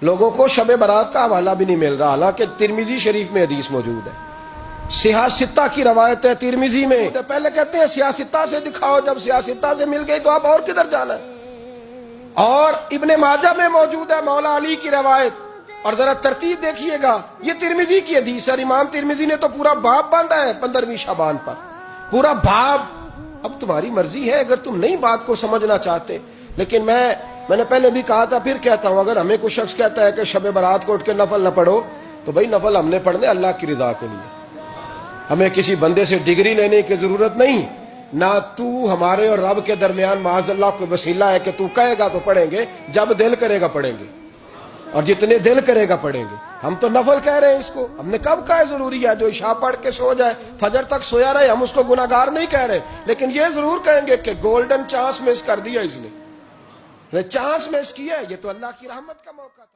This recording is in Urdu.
لوگوں کو شب برات کا حوالہ بھی نہیں مل رہا، حالانکہ ترمذی شریف میں حدیث موجود ہے، سیاستہ کی روایت ہے ترمذی میں۔ پہلے کہتے ہیں سیاستہ سے دکھاؤ، جب سیاستہ سے مل گئی تو اب اور کدھر جانا ہے؟ اور ابن ماجہ میں موجود ہے مولا علی کی روایت، اور ذرا ترتیب دیکھیے گا، یہ ترمذی کی حدیث ہے، اور امام ترمذی نے تو پورا باب باندھا ہے 15ویں شعبان پر، پورا باب۔ اب تمہاری مرضی ہے اگر تم نئی بات کو سمجھنا چاہتے، لیکن میں نے پہلے بھی کہا تھا، پھر کہتا ہوں، اگر ہمیں کوئی شخص کہتا ہے کہ شب برات کو اٹھ کے نفل نہ پڑھو، تو بھائی نفل ہم نے پڑھنے اللہ کی رضا کے لیے، ہمیں کسی بندے سے ڈگری لینے کی ضرورت نہیں، نہ تو ہمارے اور رب کے درمیان معاذ اللہ کوئی وسیلہ ہے کہ تو کہے گا تو پڑھیں گے، جب دل کرے گا پڑھیں گے، اور جتنے دل کرے گا پڑھیں گے۔ ہم تو نفل کہہ رہے ہیں اس کو، ہم نے کب کہا ہے ضروری ہے جو عشاء پڑھ کے سو جائے فجر تک سویا رہے، ہم اس کو گناہگار نہیں کہہ رہے، لیکن یہ ضرور کہیں گے کہ گولڈن چانس مس کر دیا اس نے، چانس مس کیا ہے، یہ تو اللہ کی رحمت کا موقع تھا۔